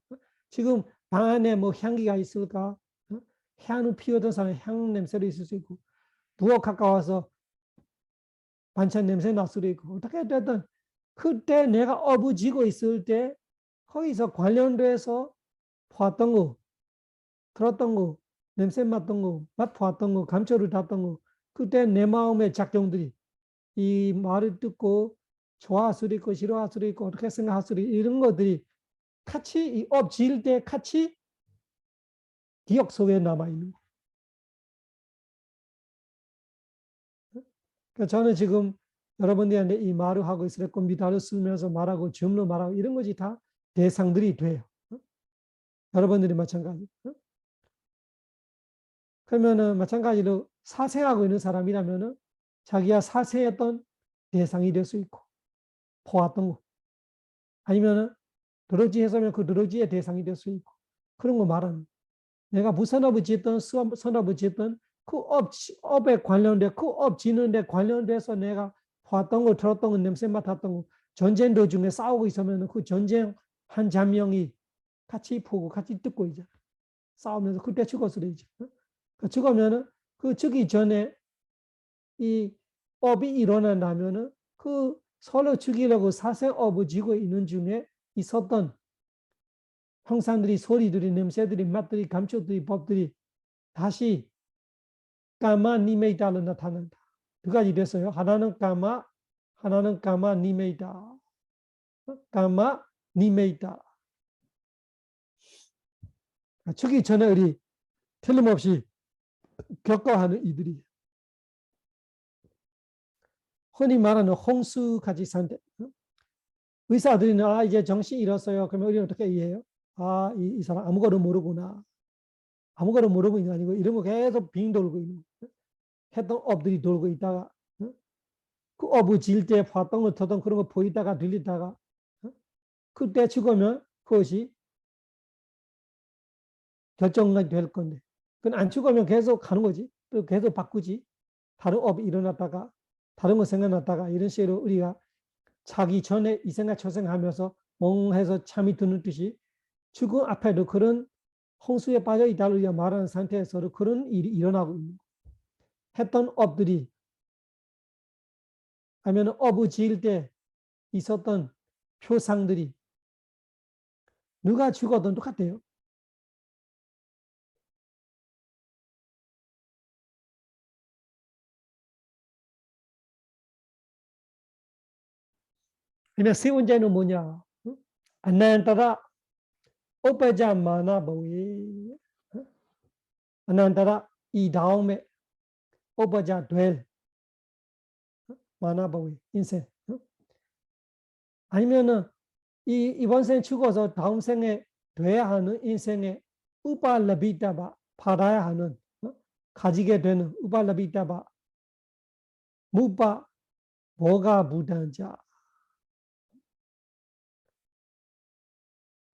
지금 방 안에 뭐 향기가 있을까? 향을 피우던 사람 향 냄새도 있을 수 있고 부엌 가까워서 반찬 냄새 날 수도 있고 어떻게 됐든 그때 내가 업을 지고 있을 때 거기서 관련돼서 봤던 거, 들었던 거, 냄새 맡던 거, 맛봤던 거, 감촉을 탔던 거 그때 내 마음의 작용들이 이 말을 듣고 좋아할 수도 있고 싫어할 수도 있고 어떻게 생각할 수도 있고 이런 것들이 같이 이 업 지을 때 같이 기억 속에 남아있는 거. 그러니까 저는 지금 여러분들한테 이 말을 하고 있을 때 컴퓨터를 쓰면서 말하고 줌로 말하고 이런 것이 다 대상들이 돼요. 여러분들이 마찬가지. 그러면은 마찬가지로 사생하고 있는 사람이라면은 자기가 사세했던 대상이 될 수 있고 보았던 거 아니면은 드러지 했으면 그 드러지의 대상이 될 수 있고 그런 거 말하는 내가 무슨 업을 짓든 선업을 짓든 그 업에 관련돼 그 업 짓는데 관련돼서 내가 봤던 거 들었던 거 냄새 맡았던 거 전쟁 도중에 싸우고 있으면 그 전쟁 한 장면이 같이 보고 같이 듣고 이제 싸우면서 그때 죽었을 때지 죽으면은 그 죽기 전에 이 업이 일어난다면은 그 서로 죽이려고 사생업을 지고 있는 중에 있었던 형상들이 소리들이 냄새들이 맛들이 감촉들이 법들이 다시 까마 니메이다로 나타난다. 두 가지 됐어요. 하나는 까마, 하나는 까마 니메이다. 까마 니메이다. 죽기 전에 우리 틀림없이 겪어하는 이들이 흔히 말하는 홍수같이 상태. 의사들이 이제 정신이 잃었어요. 그러면 우리는 어떻게 이해해요? 이 사람 아무것도 모르구나. 아무것도 모르고 있는 게 아니고 이런 거 계속 빙 돌고 있는 거. 했던 업들이 돌고 있다가 그 업을 지을 때 봤던 거 터던 그런 거 보이다가 들리다가 그때 죽으면 그것이 결정이 될 건데 그건 안 죽으면 계속 가는 거지. 또 계속 바꾸지. 다른 업이 일어났다가 다른 거 생각났다가 이런 식으로 우리가 자기 전에 이 생각 저 생각하면서 멍해서 잠이 드는 듯이 죽음 앞에도 그런 홍수에 빠져 있다를 우리가 말하는 상태에서도 그런 일이 일어나고 있는 거. 했던 업들이 아니면 업을 지을 때 있었던 표상들이 누가 죽어도 똑같아요. 그러면 세 번째는 뭐냐? 아난타라 오빠자 마나 보이 아난타라 이 다음에 오빠자 될 마나 보이 인생 아니면은 이번 생 죽어서 다음 생에 돼야 하는 인생에 우발라비타바 받아야 하는 가지게 되는 우발라비타바 무바 뭐가 부단자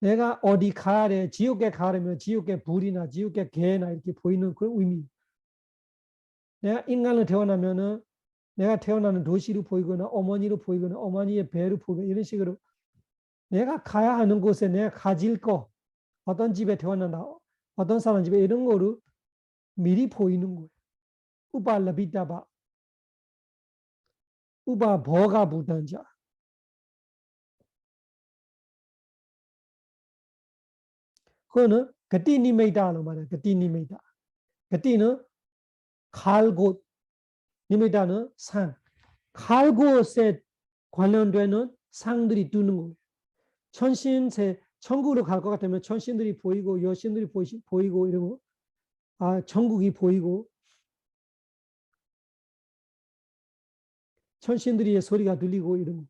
내가 어디 가야 돼 지옥에 가려면 지옥의 불이나 지옥의 개나 이렇게 보이는 그런 의미. 내가 인간으로 태어나면은 내가 태어나는 도시로 보이거나 어머니로 보이거나 어머니의 배로 보이거나 이런 식으로 내가 가야 하는 곳에 내가 가질 거 어떤 집에 태어난다 어떤 사람 집에 이런 거를 미리 보이는 거예요. 우발라비타바 우바 버가 부단자 그거는 gati니메이다로 말해요. gati니메이다. gati는 갈곳, 니메이다는 산. 갈곳에 관련되는 상들이 뜨는 거예요. 천신세 천국으로 갈 것 같으면 천신들이 보이고 여신들이 보이고 이러고 천국이 보이고 천신들의 소리가 들리고 이런 거.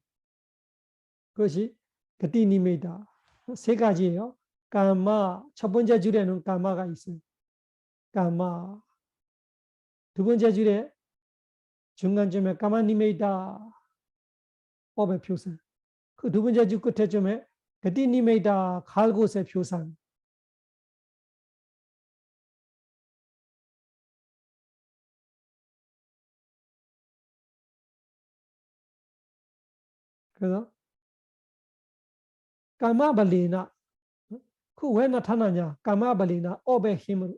그것이 gati니메이다. 세 가지예요. 까마 첫 번째 줄에는 까마가 있어요. 까마 두 번째 줄에 중간쯤에 까마니메이다 업의 표상. 그 두 번째 줄 끝에쯤에 gati니메이다 갈곳의 표상. 그래서 까마발리나 그 왜 나타나냐? 까마발리나 업의 힘으로.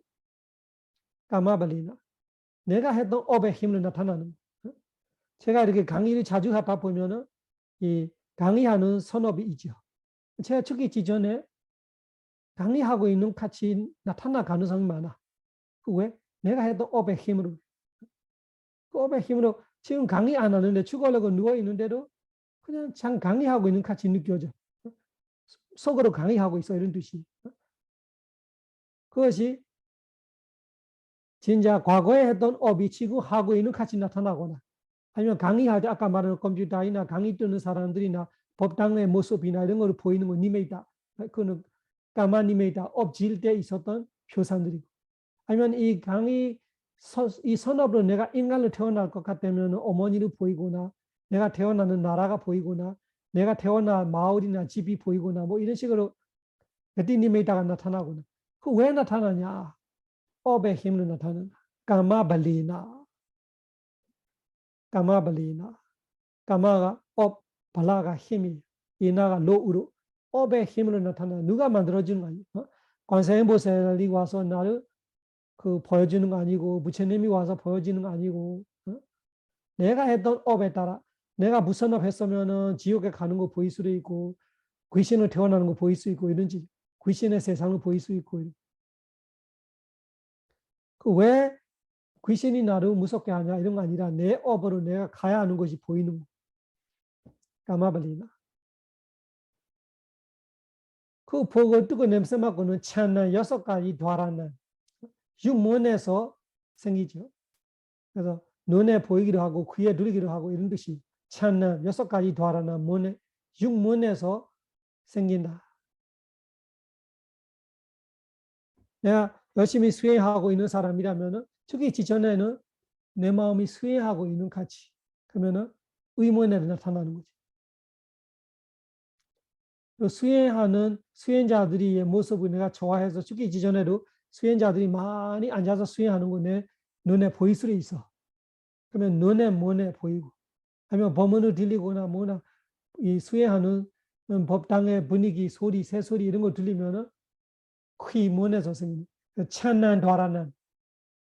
까마발리나 내가 했던 업의 힘으로 나타나는. 제가 이렇게 강의를 자주 하다 보면은 이 강의하는 선업이 있죠. 제가 초기 직전에 강의하고 있는 같이 나타날 가능성이 많아. 그 왜? 내가 했던 업의 힘으로. 그 업의 힘으로 지금 강의 안 하는데 죽으려고 누워 있는데도 그냥 참 강의하고 있는 같이 느껴져. 속으로 강의하고 있어 이런 뜻이. 그것이 진짜 과거에 했던 업이 지금 하고 있는 같이 나타나거나 아니면 강의할 때 아까 말한 컴퓨터이나 강의 듣는 사람들이나 법당의 모습이나 이런 걸 보이는 건 니메이다. 그거는 까마니메이다. 업 지을 때 있었던 표상들이고 아니면 이 강의 이 선업으로 내가 인간으로 태어날 것 같다면 어머니를 보이거나 내가 태어나는 나라가 보이거나 내가 태어난 마을이나 집이 보이거나 뭐 이런 식으로 gati니메이다가 나타나거나 그 왜 나타나냐? 업의 힘으로 나타난다. 까마발리나 까마발리나 까마가 업, 발라가 힘이 이나가 로우로 업의 힘으로 나타나 누가 만들어주는 거 아니야? 관세음보살이 와서 나를 그 보여주는 거 아니고 부처님이 와서 보여주는 거 아니고 내가 했던 업에 따라 내가 무슨 업 했으면은 지옥에 가는 거 보일 수도 있고 귀신을 태어나는 거 보일 수 있고 이런지 귀신의 세상을 보일 수 있고 그 왜 귀신이 나를 무섭게 하냐 이런 거 아니라 내 업으로 내가 가야 하는 것이 보이는 거. 까마발리나 그 보고 뜨고 냄새 맡고는 찬난 6가지 ద్వా라는 육문에서 생기죠. 그래서 눈에 보이기도 하고 귀에 들리기도 하고 이런 뜻이 찬난 6가지 ద్వా라는 문에 육문에서 생긴다. 내가 열심히 수행하고 있는 사람이라면은 죽기 직전에는 내 마음이 수행하고 있는 가치. 그러면은 의문에 나타나는 거지. 수행하는 수행자들의 모습을 내가 좋아해서 죽기 직전에도 수행자들이 많이 앉아서 수행하는 거 내 눈에 보일 수 있어. 그러면 눈에 몸에 보이고, 아니면 법문을 들리거나 뭐나 이 수행하는 법당의 분위기, 소리, 새소리 이런 거 들리면은 귀, 문에서 생기는 찬난, 도라난,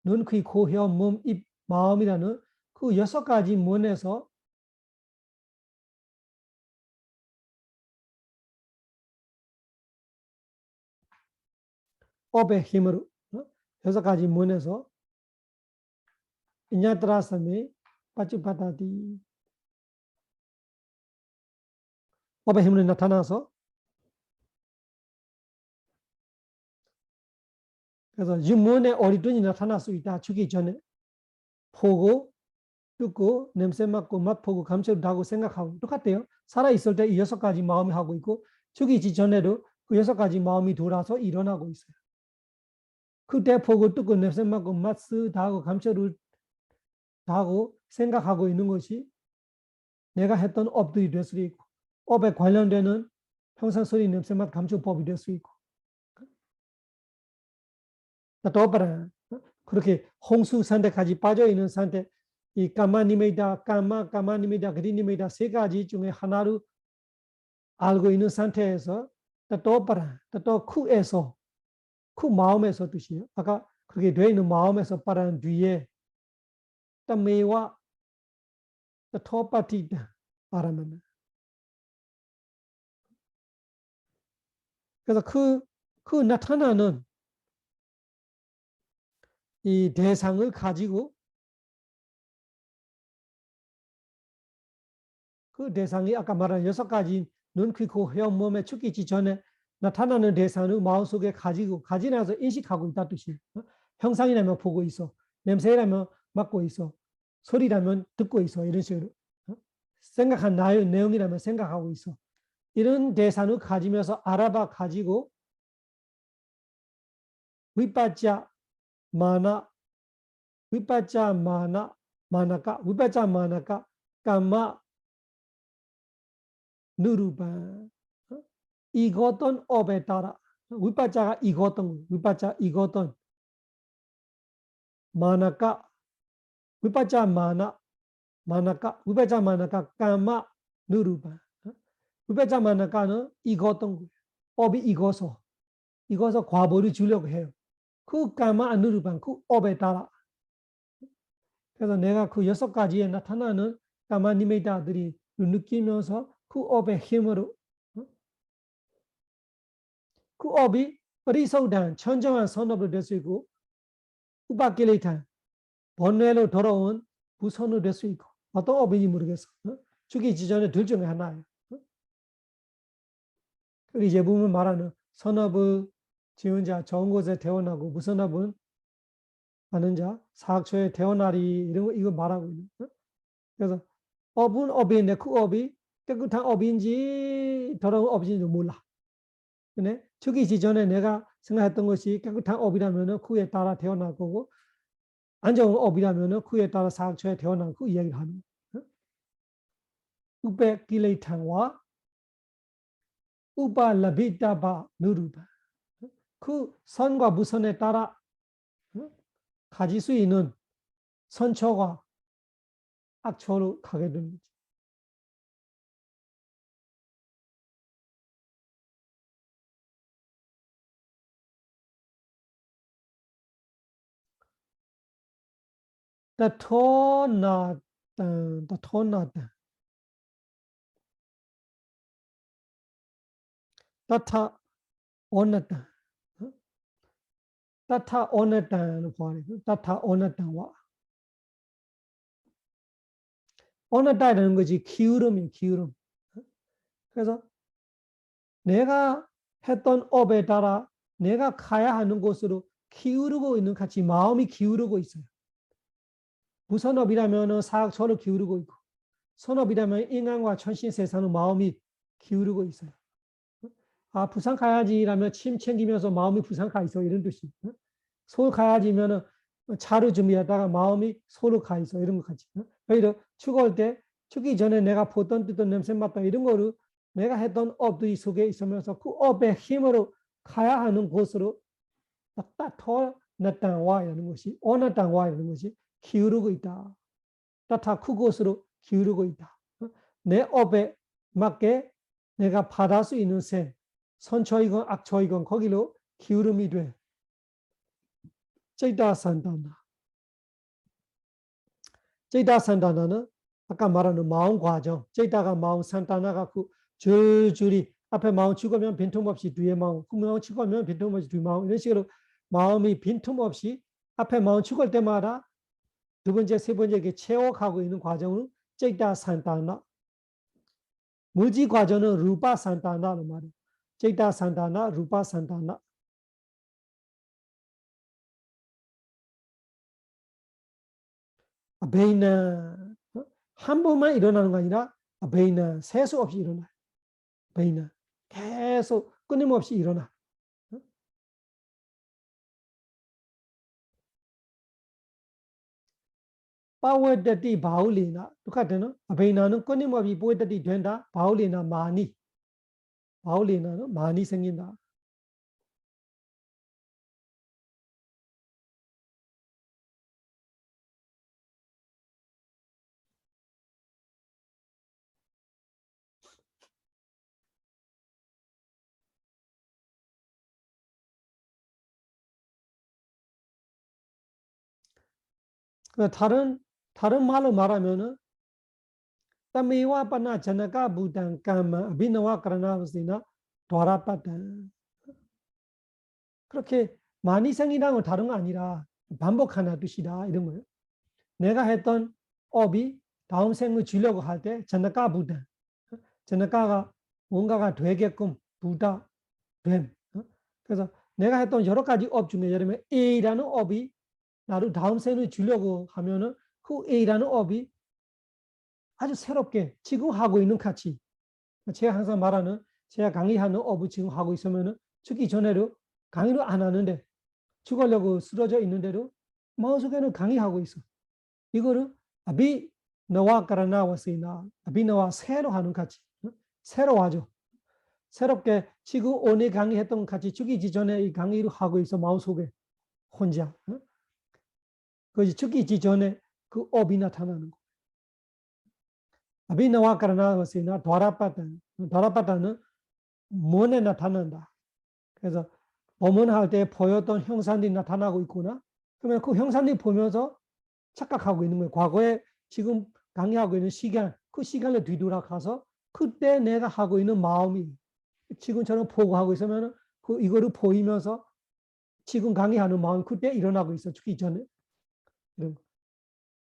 눈, 귀, 코, 혀, 몸, 입, 마음이라는 그 6가지 문에서 업의 힘으로 6가지 문에서 인야트라삼이 빠쭈바다디 업의 힘으로 나타나서 그래서 유문의 어리둥이 나타날 수 있다. 죽기 전에 보고 듣고 냄새 맡고 맛보고 감촉을 하고 생각하고 똑같아요. 살아있을 때 이 6가지 마음이 하고 있고 죽이기 전에도 그 6가지 마음이 돌아서 일어나고 있어요. 그때 보고 듣고 냄새 맡고 맛을 하고 감촉을 하고 생각하고 있는 것이 내가 했던 업들이 될 수도 있고 업에 관련되는 평상소리 냄새 맛 감촉법이 될 수 있고 또 그렇게 홍수 상태까지 빠져 있는 상태, 이 까마니메이다, 까마니메이다, 그리니메이다 3가지 중에 하나를 알고 있는 상태에서 또 쿠에서 그 마음에서 뜻이에요. 아까 그렇게 되어 있는 마음에서 빠른 뒤에 따메와 토파티다 말하면 그래서 그 나타나는 이 대상을 가지고 그 대상이 아까 말한 6가지 눈, 귀, 코, 혀, 몸에 죽기 전에 나타나는 대상을 마음속에 가지 나서 인식하고 있다 뜻이에요. 형상이라면 보고 있어. 냄새라면 맡고 있어. 소리라면 듣고 있어. 이런 식으로. 생각한 내용이라면 생각하고 있어. 이런 대상을 가지면서 알아봐 가지고 위빠자 마나 위빠자 마나까 위빠자 마나까 까마 누르바 이거던 업에 따라 위빠자가 이거던 위빠자 이거던 마나까 위빠자 마나까 위빠자 마나까 까마 누르바 위빠자 마나까는 이거던 거예요. 업이 이거서 과보를 주려고 해요. 그 까마 누르바 그 업에 따라 그래서 내가 그 6가지에 나타나는 까마 니메이다들이 느끼면서 그 업의 힘으로 그 업이ปริสุทธัน 천정한 선업으로 될 수 있고 우바킬레탄 번뇌로 돌아온 부선으로 될 수 있고 어떤 업인지 모르겠어. 죽기 직전에 둘 중에 하나예요. 그리고 이제 보면 말하는 선업을 지은 자 좋은 곳에 태어나고 무선업은 하는 자 사학초에 태어나리 이런 거 이거 말하고 있는. 그래서 업은 업인데 그 업이 깨끗한 업인지 더러운 업인지도 몰라. 근데 죽이기 전에 내가 생각했던 것이 깨끗한 업이라면 그에 따라 태어날 거고 안 좋은 업이라면 그에 따라 사학초에 태어난 그 이야기를 하는 거예요. 우베킬레이탄과 우발라비다바 누르바 그 선과 무선에 따라 가질 수 있는 선처와 악처로 가게 됩니다. 더토나다 따타 오나다 따타 오나다는 뭐예요? 따타 오나다와 오나다라는 것이 기울음이에요. 기울음. 그래서 내가 했던 업에 따라 내가 가야 하는 곳으로 기울고 있는 같이 마음이 기울고 있어요. 무선업이라면 사학처를 기울고 있고 선업이라면 인간과 천신 세상의 마음이 기울고 있어요. 아, 부산 가야지라면 침 챙기면서 마음이 부산 가 있어. 이런 뜻이. 서울 가야지면은 차를 준비하다가 마음이 서울 가 있어. 이런 거 같이. 오히려 죽을 때 죽기 전에 내가 보던 듣던 냄새 맡다 이런 거를 내가 했던 업들이 속에 있으면서 그 업의 힘으로 가야 하는 곳으로 따더 나땅와 이런 것이 어나땅와 이런 것이 기울고 있다. 따타 그곳으로 기울고 있다. 내 업에 맞게 내가 받을 수 있는 셈, 선처이건 악처이건 거기로 기울음이 돼. 찌다 산다나. 찌다 산다나는 아까 말하는 마음 과정. 찌다가 마음, 산다나가 그 줄줄이 앞에 마음 죽으면 빈틈없이 뒤에 마음, 그 마음 죽으면 빈틈없이 뒤에 마음 이런 식으로 마음이 빈틈없이 앞에 마음 죽을 때마다 두 번째, 세 번째 이렇게 채워가고 있는 과정을 찌다 산다나. 물질 과정은 루파 산타나는 말이에요. 찌다 산타나, 루파 산타나. 베이나 한 번만 일어나는 거 아니라 베이나 세수 없이 일어나요. 베이나 계속 끊임없이 일어나. 빠워때띠 바울리나 똑같아요. 베이나는 끊임없이 빠워때띠 된다. 바울리나 많이. 바울리나는 많이 생긴다. 다른 말로 말하면은 तमेवा पना जनका भूतं काम अभिनवा करणाव시나 도라빠단. 그렇게 많이 생기다는 건 다른 거 아니라 반복하는 뜻이다 이런 거예요. 내가 했던 업이 다음 생을 주려고 할 때 전나가 부다. 전나가가 뭔가가 되게끔 부다 됨. 그래서 내가 했던 여러 가지 업 중에 예를 들면 A라는 업이 나를 다음 생을 주려고 하면은 그 A라는 업이 아주 새롭게 지금 하고 있는 가치. 제가 항상 말하는 제가 강의하는 업을 지금 하고 있으면은 죽기 전에도 강의를 안 하는데 죽으려고 쓰러져 있는데도 마음속에는 강의하고 있어. 이거를 아비 너와 까라나와시나 아비 너와 새로 하는 가치. 새로 하죠. 새롭게 지금 오늘 강의했던 같이 죽기 전에 이 강의를 하고 있어 마음속에 혼자. 그 죽기 전에 그 업이 나타나는 거. 아비나와 까라나와시나 도라파타는 문에 나타난다. 그래서 법문할 때 보였던 형상들이 나타나고 있구나. 그러면 그 형상들이 보면서 착각하고 있는 거예요. 과거에 지금 강의하고 있는 시간, 그 시간을 뒤돌아가서 그때 내가 하고 있는 마음이 지금처럼 보고하고 있으면 그 이거를 보이면서 지금 강의하는 마음이 그때 일어나고 있어. 죽기 전에.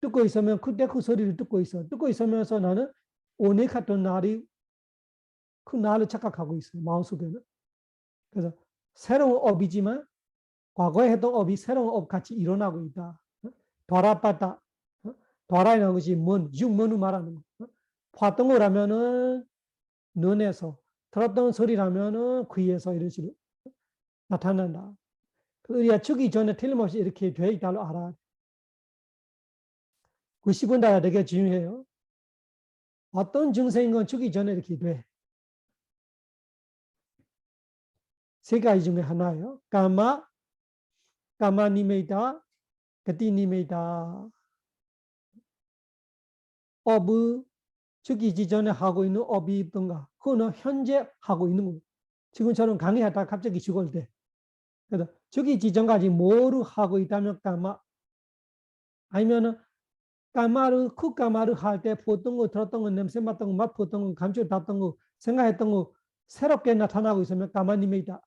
듣고 있으면 그때 그 소리를 듣고 있어. 듣고 있으면서 나는 오늘 같은 날이 그 날을 착각하고 있어요. 마음속에는. 그래서 새로운 업이지만 과거에 했던 업이 새로운 업 같이 일어나고 있다. 도라빠다. 도라이라는 것이 문, 육문을 말하는 거. 봤던 거라면은 눈에서, 들었던 소리라면은 귀에서 이런 식으로 나타난다. 우리가 죽기 전에 틀림없이 이렇게 돼 있다고 알아. 90분 다 되게 중요해요. 어떤 증세인 건 죽기 전에 이렇게 돼. 세 가지 중에 하나예요. 까마니메이다, 가티니메이다. 업의 죽기 전에 하고 있는 업이 있던가. 그거는 현재 하고 있는 거예요. 지금처럼 강의하다가 갑자기 죽을 때. 그래서 죽기 전까지 뭐를 하고 있다면 까마. 아니면은 그 까마를 할 때 보던 거, 들었던 거, 냄새 맡던 거, 맛봤던 거, 감촉 봤던 거, 생각했던 거 새롭게 나타나고 있으면 까마님이다.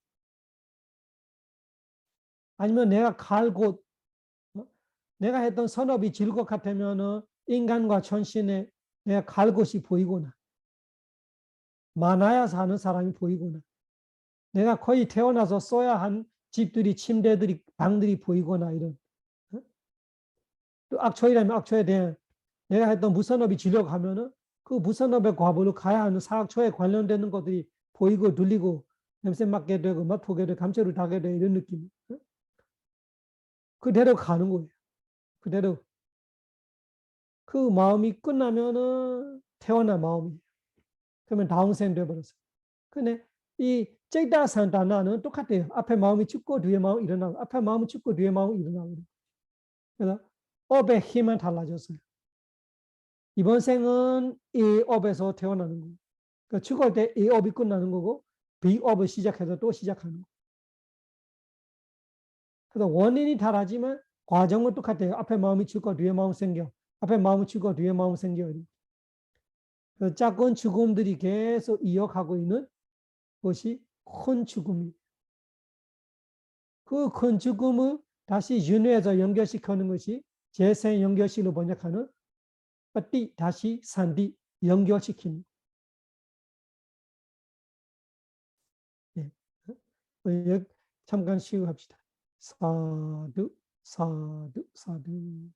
아니면 내가 갈 곳, 내가 했던 선업이 즐거 같으면은 인간과 천신에 내가 갈 곳이 보이거나 많아야 사는 사람이 보이거나 내가 거의 태어나서 써야 한 집들이 침대들이 방들이 보이거나 이런 또 악초이라면 악초에 대한 내가 했던 무선업이 지려고 하면은 그 무선업의 과보로 가야 하는 사악초에 관련되는 것들이 보이고 들리고 냄새 맡게 되고 맛보게 되고 감초를 타게 되고 이런 느낌. 그대로 가는 거예요. 그대로. 그 마음이 끝나면은 태어난 마음이에요. 그러면 다운생 돼버렸어요. 근데 이 째다 산타나는 똑같아요. 앞에 마음이 죽고 뒤에 마음이 일어나고 앞에 마음이 죽고 뒤에 마음이 일어나고. 그래서 업의 힘은 달라졌어요. 이번 생은 이 업에서 태어나는 거고 그러니까 죽을 때 이 업이 끝나는 거고 비업을 시작해서 또 시작하는 거고. 그래서 원인이 다르지만 과정은 똑같아요. 앞에 마음이 죽고 뒤에 마음 생겨. 앞에 마음이 죽고 뒤에 마음 생겨. 그래서 작은 죽음들이 계속 이어가고 있는 것이 큰 죽음이. 그 큰 죽음을 다시 윤회에서 연결시키는 것이 재생 연결식으로 번역하는 빠띠 다시 산디 연결시키는. 네. 잠깐 쉬고 합시다. 사두, 사두, 사두.